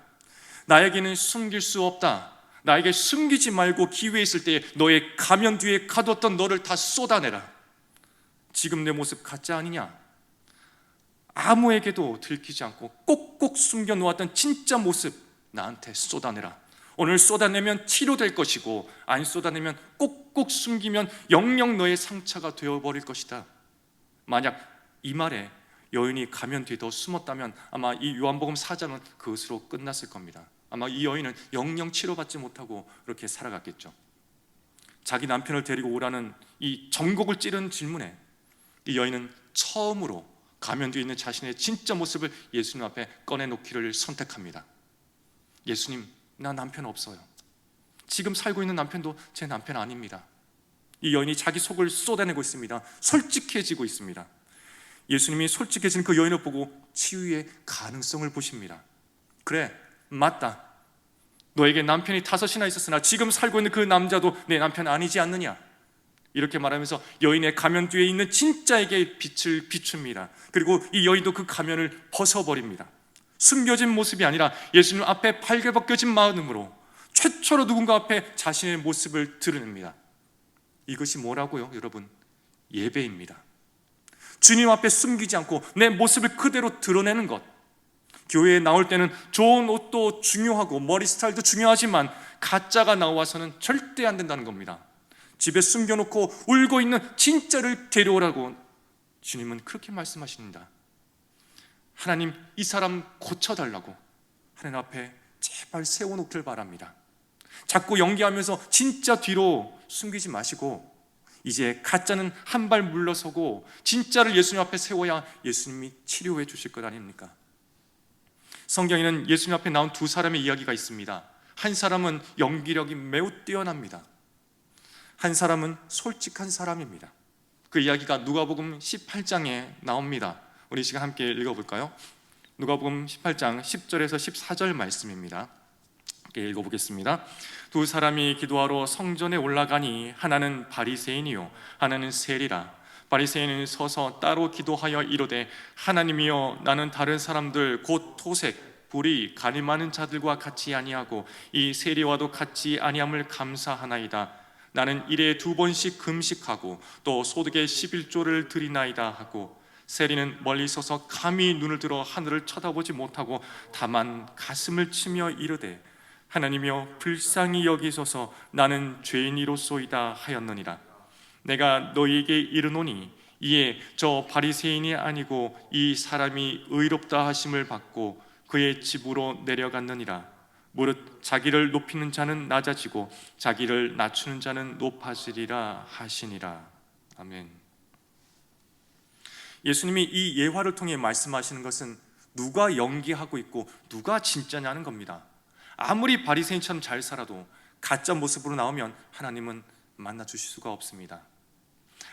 A: 나에게는 숨길 수 없다. 나에게 숨기지 말고 기회 있을 때 너의 가면 뒤에 가뒀던 너를 다 쏟아내라. 지금 내 모습 가짜 아니냐? 아무에게도 들키지 않고 꼭꼭 숨겨놓았던 진짜 모습 나한테 쏟아내라. 오늘 쏟아내면 치료될 것이고 안 쏟아내면 꼭꼭 숨기면 영영 너의 상처가 되어버릴 것이다. 만약 이 말에 여인이 가면 뒤에 더 숨었다면 아마 이 요한복음 4장은 그것으로 끝났을 겁니다. 아마 이 여인은 영영 치료받지 못하고 그렇게 살아갔겠죠. 자기 남편을 데리고 오라는 이 전곡을 찌른 질문에 이 여인은 처음으로 가면 뒤에 있는 자신의 진짜 모습을 예수님 앞에 꺼내놓기를 선택합니다. 예수님, 나 남편 없어요. 지금 살고 있는 남편도 제 남편 아닙니다. 이 여인이 자기 속을 쏟아내고 있습니다. 솔직해지고 있습니다. 예수님이 솔직해진 그 여인을 보고 치유의 가능성을 보십니다. 그래, 맞다. 너에게 남편이 5이나 있었으나 지금 살고 있는 그 남자도 내 남편 아니지 않느냐? 이렇게 말하면서 여인의 가면 뒤에 있는 진짜에게 빛을 비춥니다. 그리고 이 여인도 그 가면을 벗어버립니다. 숨겨진 모습이 아니라 예수님 앞에 발개벗겨진 마음으로 최초로 누군가 앞에 자신의 모습을 드러냅니다. 이것이 뭐라고요, 여러분? 예배입니다. 주님 앞에 숨기지 않고 내 모습을 그대로 드러내는 것. 교회에 나올 때는 좋은 옷도 중요하고 머리 스타일도 중요하지만 가짜가 나와서는 절대 안 된다는 겁니다. 집에 숨겨놓고 울고 있는 진짜를 데려오라고 주님은 그렇게 말씀하십니다. 하나님, 이 사람 고쳐달라고 하나님 앞에 제발 세워놓기를 바랍니다. 자꾸 연기하면서 진짜 뒤로 숨기지 마시고 이제 가짜는 한 발 물러서고 진짜를 예수님 앞에 세워야 예수님이 치료해 주실 것 아닙니까? 성경에는 예수님 앞에 나온 2사람의 이야기가 있습니다. 한 사람은 연기력이 매우 뛰어납니다. 한 사람은 솔직한 사람입니다. 그 이야기가 누가복음 18장에 나옵니다. 우리 시간 함께 읽어볼까요? 누가복음 18장 10절에서 14절 말씀입니다. 함께 읽어보겠습니다. 2사람이 기도하러 성전에 올라가니 하나는 바리새인이요 하나는 세리라. 바리새인은 서서 따로 기도하여 이르되 하나님이여, 나는 다른 사람들 곧 토색, 불의, 간이 많은 자들과 같이 아니하고 이 세리와도 같이 아니함을 감사하나이다. 나는 일에 2번씩 금식하고 또 소득의 11조를 드리나이다 하고, 세리는 멀리 서서 감히 눈을 들어 하늘을 쳐다보지 못하고 다만 가슴을 치며 이르되 하나님이여, 불쌍히 여기소서, 나는 죄인이로소이다 하였느니라. 내가 너희에게 이르노니 이에 저 바리새인이 아니고 이 사람이 의롭다 하심을 받고 그의 집으로 내려갔느니라. 무릇 자기를 높이는 자는 낮아지고 자기를 낮추는 자는 높아지리라 하시니라. 아멘. 예수님이 이 예화를 통해 말씀하시는 것은 누가 연기하고 있고 누가 진짜냐는 겁니다. 아무리 바리새인처럼 잘 살아도 가짜 모습으로 나오면 하나님은 만나 주실 수가 없습니다.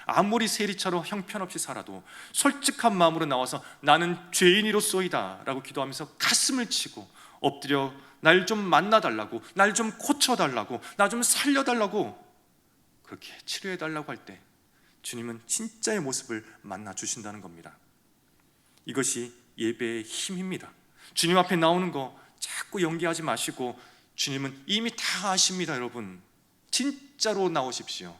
A: 아무리 세리처럼 형편없이 살아도 솔직한 마음으로 나와서 나는 죄인이로소이다 라고 기도하면서 가슴을 치고 엎드려 날 좀 만나달라고, 날 좀 고쳐달라고, 나 좀 살려달라고 그렇게 치료해달라고 할 때 주님은 진짜의 모습을 만나 주신다는 겁니다. 이것이 예배의 힘입니다. 주님 앞에 나오는 거 자꾸 연기하지 마시고 주님은 이미 다 아십니다. 여러분, 진짜로 나오십시오.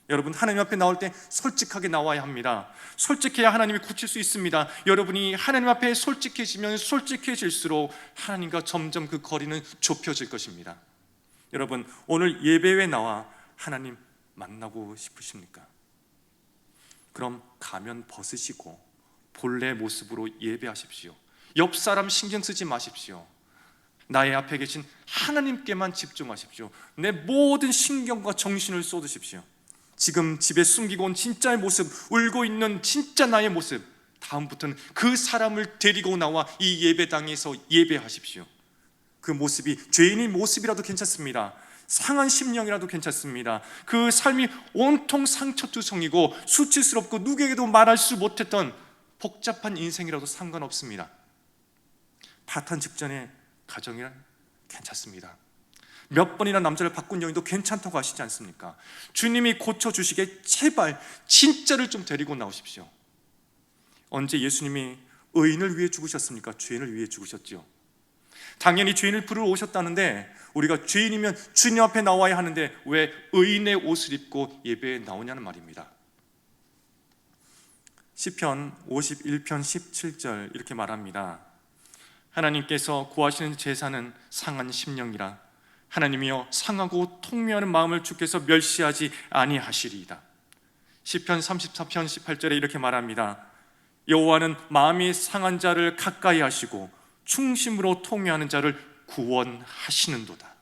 A: 여러분, 하나님 앞에 나올 때 솔직하게 나와야 합니다. 솔직해야 하나님이 고칠 수 있습니다. 여러분이 하나님 앞에 솔직해지면 솔직해질수록 하나님과 점점 그 거리는 좁혀질 것입니다. 여러분, 오늘 예배에 나와 하나님 만나고 싶으십니까? 그럼 가면 벗으시고 본래 모습으로 예배하십시오. 옆 사람 신경 쓰지 마십시오. 나의 앞에 계신 하나님께만 집중하십시오. 내 모든 신경과 정신을 쏟으십시오. 지금 집에 숨기고 온 진짜의 모습, 울고 있는 진짜 나의 모습, 다음부터는 그 사람을 데리고 나와 이 예배당에서 예배하십시오. 그 모습이 죄인의 모습이라도 괜찮습니다. 상한 심령이라도 괜찮습니다. 그 삶이 온통 상처투성이고 수치스럽고 누구에게도 말할 수 못했던 복잡한 인생이라도 상관없습니다. 파탄 직전의 가정이란 괜찮습니다. 몇 번이나 남자를 바꾼 여인도 괜찮다고 하시지 않습니까? 주님이 고쳐주시게 제발 진짜를 좀 데리고 나오십시오. 언제 예수님이 의인을 위해 죽으셨습니까? 죄인을 위해 죽으셨죠. 당연히 죄인을 부르러 오셨다는데 우리가 죄인이면 주님 앞에 나와야 하는데 왜 의인의 옷을 입고 예배에 나오냐는 말입니다. 시편 51편 17절 이렇게 말합니다. 하나님께서 구하시는 제사는 상한 심령이라 하나님이여 상하고 통미하는 마음을 주께서 멸시하지 아니하시리이다. 시편 34편 18절에 이렇게 말합니다. 여호와는 마음이 상한 자를 가까이 하시고 충심으로 통미하는 자를 구원하시는도다.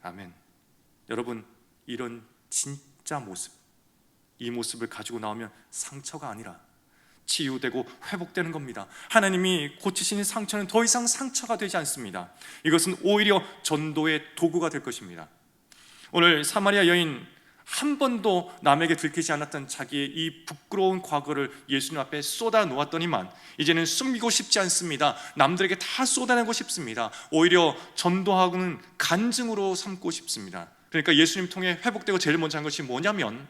A: 아멘. 여러분, 이런 진짜 모습, 이 모습을 가지고 나오면 상처가 아니라 치유되고 회복되는 겁니다. 하나님이 고치시는 상처는 더 이상 상처가 되지 않습니다. 이것은 오히려 전도의 도구가 될 것입니다. 오늘 사마리아 여인, 한 번도 남에게 들키지 않았던 자기의 이 부끄러운 과거를 예수님 앞에 쏟아 놓았더니만 이제는 숨기고 싶지 않습니다. 남들에게 다 쏟아내고 싶습니다. 오히려 전도하고는 간증으로 삼고 싶습니다. 그러니까 예수님 통해 회복되고 제일 먼저 한 것이 뭐냐면,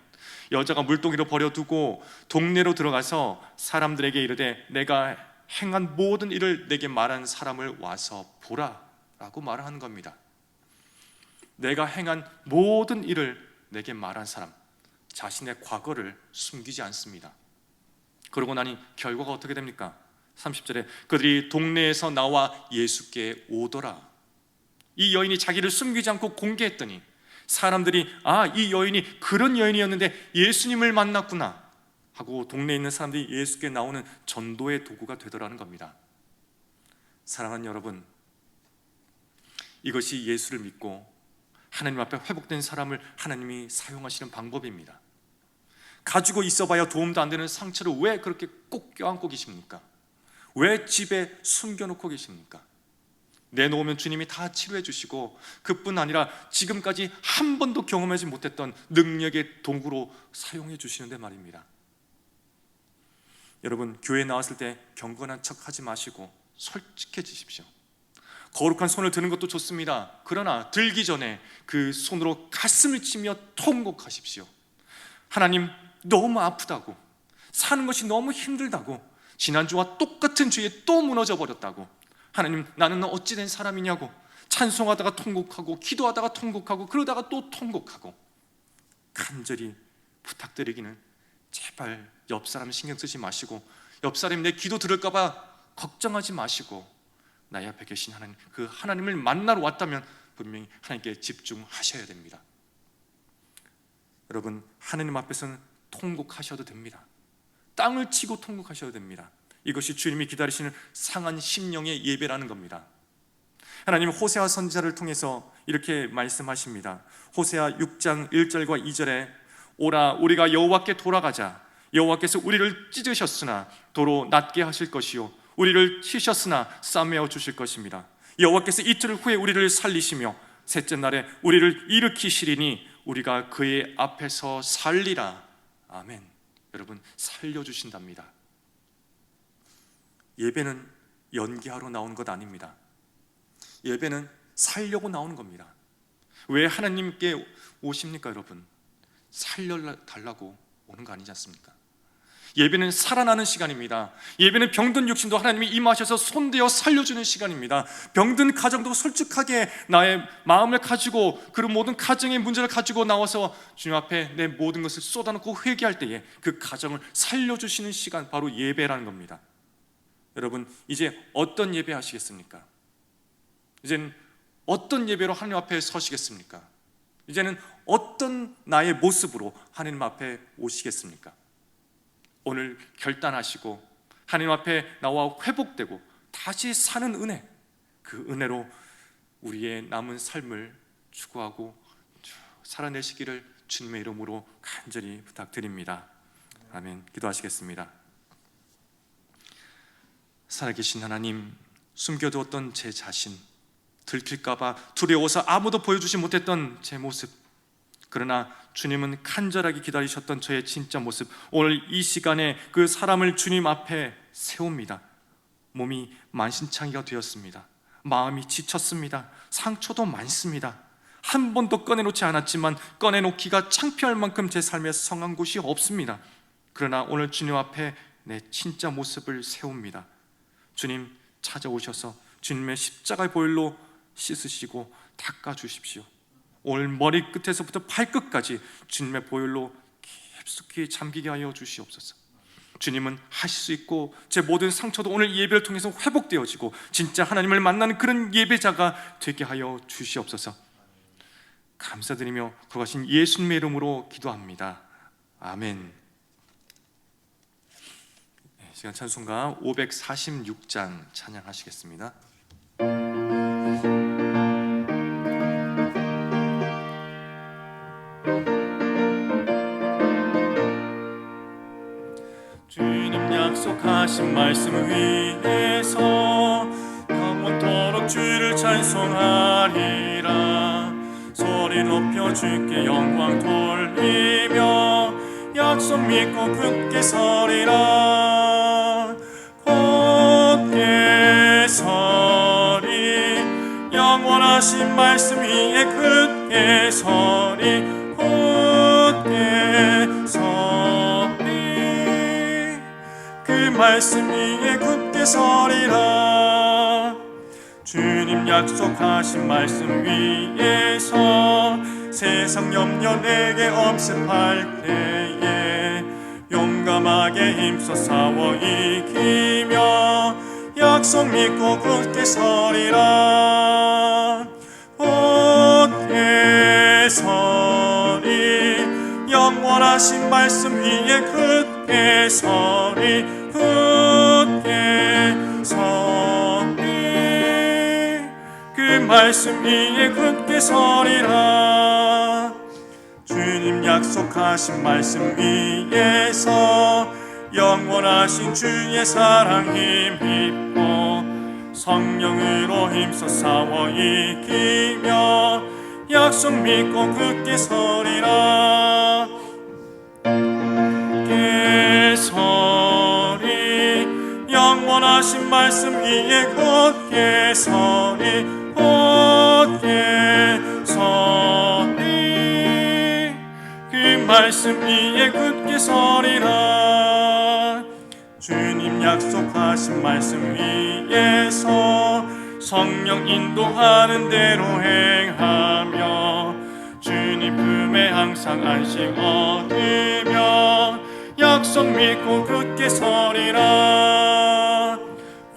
A: 여자가 물동이로 버려두고 동네로 들어가서 사람들에게 이르되 내가 행한 모든 일을 내게 말한 사람을 와서 보라 라고 말을 하는 겁니다. 내가 행한 모든 일을 내게 말한 사람, 자신의 과거를 숨기지 않습니다. 그러고 나니 결과가 어떻게 됩니까? 30절에 그들이 동네에서 나와 예수께 오더라. 이 여인이 자기를 숨기지 않고 공개했더니 사람들이 이 여인이 그런 여인이었는데 예수님을 만났구나 하고 동네에 있는 사람들이 예수께 나오는 전도의 도구가 되더라는 겁니다. 사랑하는 여러분, 이것이 예수를 믿고 하나님 앞에 회복된 사람을 하나님이 사용하시는 방법입니다. 가지고 있어봐야 도움도 안 되는 상처를 왜 그렇게 꼭 껴안고 계십니까? 왜 집에 숨겨놓고 계십니까? 내놓으면 주님이 다 치료해 주시고, 그뿐 아니라 지금까지 한 번도 경험하지 못했던 능력의 도구로 사용해 주시는데 말입니다. 여러분, 교회 나왔을 때 경건한 척 하지 마시고 솔직해지십시오. 거룩한 손을 드는 것도 좋습니다. 그러나 들기 전에 그 손으로 가슴을 치며 통곡하십시오. 하나님, 너무 아프다고, 사는 것이 너무 힘들다고, 지난주와 똑같은 주에 또 무너져 버렸다고, 하나님 나는 어찌 된 사람이냐고 찬송하다가 통곡하고 기도하다가 통곡하고 그러다가 또 통곡하고, 간절히 부탁드리기는 제발 옆 사람 신경 쓰지 마시고, 옆 사람이 내 기도 들을까 봐 걱정하지 마시고, 나의 앞에 계신 하나님, 그 하나님을 만나러 왔다면 분명히 하나님께 집중하셔야 됩니다. 여러분, 하나님 앞에서는 통곡하셔도 됩니다. 땅을 치고 통곡하셔도 됩니다. 이것이 주님이 기다리시는 상한 심령의 예배라는 겁니다. 하나님 호세아 선지자를 통해서 이렇게 말씀하십니다. 호세아 6장 1절과 2절에 오라 우리가 여호와께 돌아가자. 여호와께서 우리를 찢으셨으나 도로 낫게 하실 것이요 우리를 치셨으나 싸매어 주실 것입니다. 여호와께서 이틀 후에 우리를 살리시며 셋째 날에 우리를 일으키시리니 우리가 그의 앞에서 살리라. 아멘. 여러분, 살려주신답니다. 예배는 연기하러 나온 것 아닙니다. 예배는 살려고 나오는 겁니다. 왜 하나님께 오십니까? 여러분, 살려달라고 오는 거 아니지 않습니까? 예배는 살아나는 시간입니다. 예배는 병든 육신도 하나님이 임하셔서 손대어 살려주는 시간입니다. 병든 가정도 솔직하게 나의 마음을 가지고 그런 모든 가정의 문제를 가지고 나와서 주님 앞에 내 모든 것을 쏟아놓고 회개할 때에 그 가정을 살려주시는 시간, 바로 예배라는 겁니다. 여러분, 이제 어떤 예배 하시겠습니까? 이제는 어떤 예배로 하나님 앞에 서시겠습니까? 이제는 어떤 나의 모습으로 하나님 앞에 오시겠습니까? 오늘 결단하시고 하나님 앞에 나와 회복되고 다시 사는 은혜, 그 은혜로 우리의 남은 삶을 추구하고 살아내시기를 주님의 이름으로 간절히 부탁드립니다. 아멘. 기도하시겠습니다. 살아계신 하나님, 숨겨두었던 제 자신, 들킬까봐 두려워서 아무도 보여주지 못했던 제 모습, 그러나 주님은 간절하게 기다리셨던 저의 진짜 모습, 오늘 이 시간에 그 사람을 주님 앞에 세웁니다. 몸이 만신창이가 되었습니다. 마음이 지쳤습니다. 상처도 많습니다. 한 번도 꺼내놓지 않았지만 꺼내놓기가 창피할 만큼 제 삶에 성한 곳이 없습니다. 그러나 오늘 주님 앞에 내 진짜 모습을 세웁니다. 주님 찾아오셔서 주님의 십자가의 보혈로 씻으시고 닦아주십시오. 오늘 머리끝에서부터 발끝까지 주님의 보혈로 깊숙이 잠기게 하여 주시옵소서. 주님은 하실 수 있고 제 모든 상처도 오늘 예배를 통해서 회복되어지고 진짜 하나님을 만나는 그런 예배자가 되게 하여 주시옵소서. 감사드리며 거룩하신 예수님의 이름으로 기도합니다. 아멘. 시간 찬송가 546장 찬양하시겠습니다. 주님 약속하신 말씀 위에서 영원토록 주를 찬송하리라. 소리 높여 주께 영광 돌리며 약속 믿고 굳게 서리라. 굳게 서리 영원하신 말씀 위에 굳게 서리. 굳게 서리 그 말씀 위에 굳게 서리라. 주님 약속하신 말씀 위에서 세상 염려 내게 엄습할 때에 용감하게 힘써 싸워 이기며 약속 믿고 굳게 서리라. 굳게 서리 영원하신 말씀 위에 굳게 서리. 굳게 서리 그 말씀 위에 굳게 서리라. 주님 약속하신 말씀 위에서 영원하신 주의 사랑 힘입고 성령으로 힘써 싸워 이기며 약속 믿고 굳게 서리라. 굳게 서리 영원하신 말씀 위에 굳게 서리. 굳게 서리 그 말씀 위에 굳게 서리라. 주님 약속하신 말씀 위에서 성령 인도하는 대로 행하며 주님 품에 항상 안식 얻으며 약속 믿고 굳게 서리라.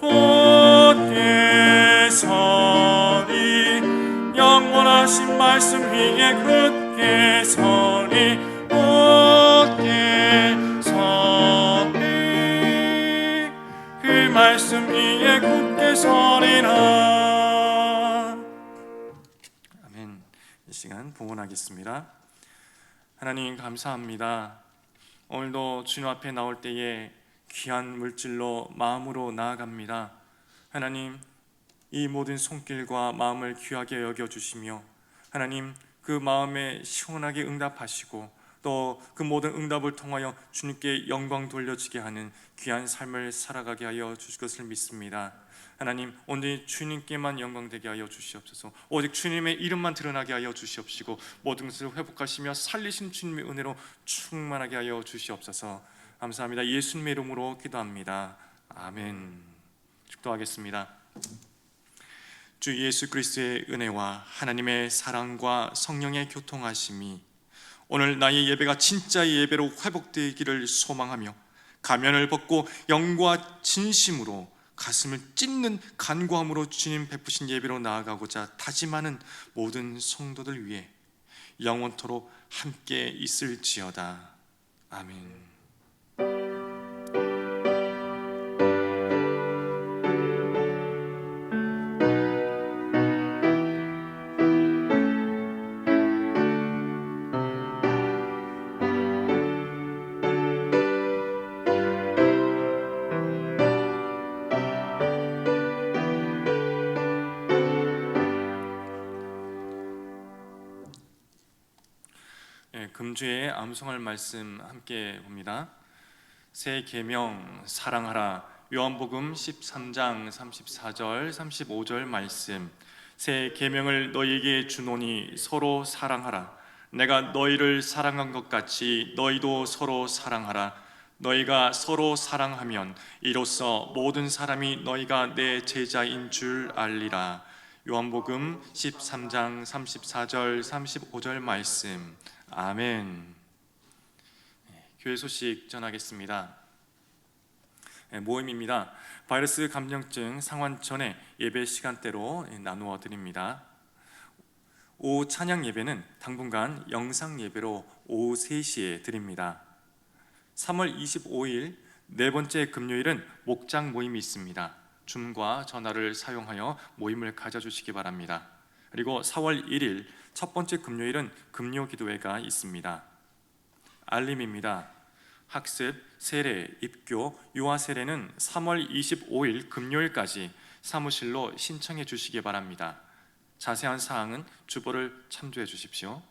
A: 굳게 서리 영원하신 말씀 위에 굳게 서리. 굳게 서리 그 말씀 위에 굳게 서리라. 아멘. 이 시간 봉헌하겠습니다. 하나님 감사합니다. 오늘도 주님 앞에 나올 때에 귀한 물질로 마음으로 나아갑니다. 하나님 이 모든 손길과 마음을 귀하게 여겨주시며 하나님 그 마음에 시원하게 응답하시고 또 그 모든 응답을 통하여 주님께 영광 돌려지게 하는 귀한 삶을 살아가게 하여 주실 것을 믿습니다. 하나님 오늘 주님께만 영광되게 하여 주시옵소서. 오직 주님의 이름만 드러나게 하여 주시옵시고 모든 것을 회복하시며 살리신 주님의 은혜로 충만하게 하여 주시옵소서. 감사합니다. 예수님의 이름으로 기도합니다. 아멘. 축도하겠습니다. 주 예수 그리스도의 은혜와 하나님의 사랑과 성령의 교통하심이 오늘 나의 예배가 진짜의 예배로 회복되기를 소망하며 가면을 벗고 영과 진심으로 가슴을 찢는 간구함으로 주님 베푸신 예배로 나아가고자 다짐하는 모든 성도들 위해 영원토록 함께 있을지어다. 아멘. 금주에 암송할 말씀 함께 봅니다. 새 계명 사랑하라. 요한복음 13장 34절 35절 말씀. 새 계명을 너희에게 주노니 서로 사랑하라. 내가 너희를 사랑한 것 같이 너희도 서로 사랑하라. 너희가 서로 사랑하면 이로써 모든 사람이 너희가 내 제자인 줄 알리라. 요한복음 13장 34절 35절 말씀. 아멘. 교회 소식 전하겠습니다. 모임입니다. 바이러스 감염증 상환 전에 예배 시간대로 나누어 드립니다. 오후 찬양 예배는 당분간 영상 예배로 오후 3시에 드립니다. 3월 25일 네 번째 금요일은 목장 모임이 있습니다. 줌과 전화를 사용하여 모임을 가져주시기 바랍니다. 그리고 4월 1일 첫 번째 금요일은 금요 기도회가 있습니다. 알림입니다. 학습, 세례, 입교, 유아 세례는 3월 25일 금요일까지 사무실로 신청해 주시기 바랍니다. 자세한 사항은 주보를 참조해 주십시오.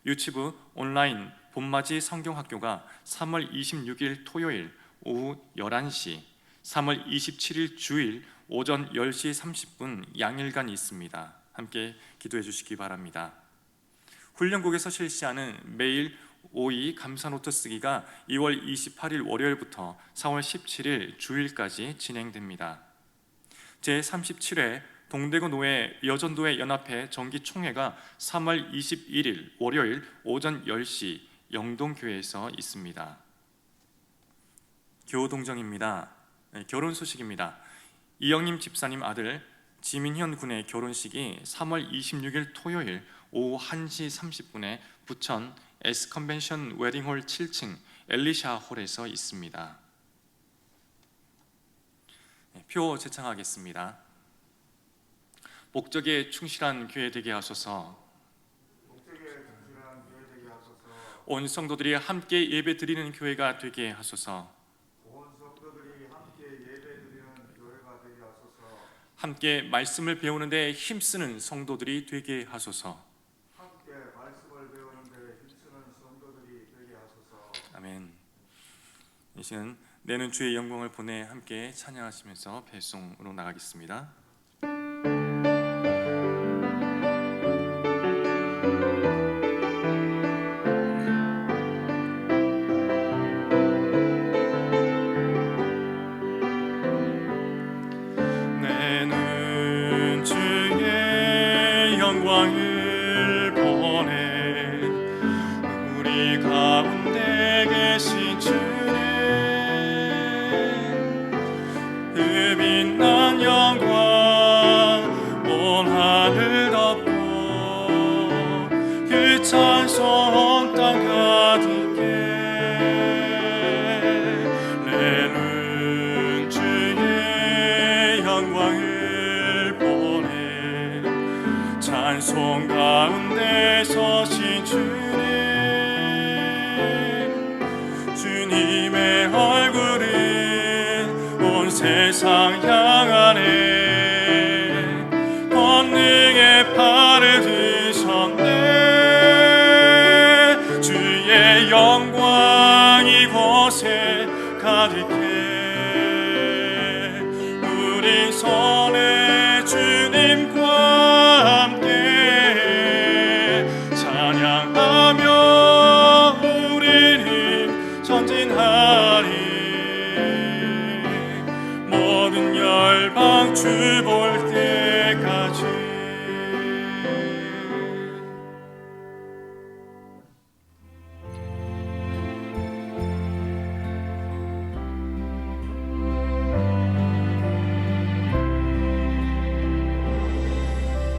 A: 유치부 온라인 봄맞이 성경학교가 3월 26일 토요일 오후 11시, 3월 27일 주일 오전 10시 30분 양일간 있습니다. 함께 기도해 주시기 바랍니다. 훈련국에서 실시하는 매일 오이 감사노트 쓰기가 2월 28일 월요일부터 4월 17일 주일까지 진행됩니다. 제37회 동대구 노회 여전도회 연합회 정기총회가 3월 21일 월요일 오전 10시 영동교회에서 있습니다. 교동정입니다. 결혼 소식입니다. 이영림 집사님 아들 지민현 군의 결혼식이 3월 26일 토요일 오후 1시 30분에 부천 S컨벤션 웨딩홀 7층 엘리샤 홀에서 있습니다. 표 제창하겠습니다. 목적에 충실한 교회 되게 하소서. 온 성도들이 함께 예배 드리는 교회가 되게 하소서. 함께 말씀을 배우는 데 힘쓰는 성도들이 되게 하소서. 아멘. 이 시간 내는 주의 영광을 보내 함께 찬양하시면서 배송으로 나가겠습니다.
B: 내는 주의 영광을 보내 우리 가운데 계신 주님 그 빛난 영광 온 하늘 덮고 그 찬송 땅 가득해 내는 주의 영광을 보내 찬송 가운데 서신 주님의 얼굴은 온 세상 향하네 권능의 팔을 드셨네 주의 영광 이곳에 가득해 우리 손에 주님과 함께 찬양하며 우리는 전진하리 모든 열방 주 볼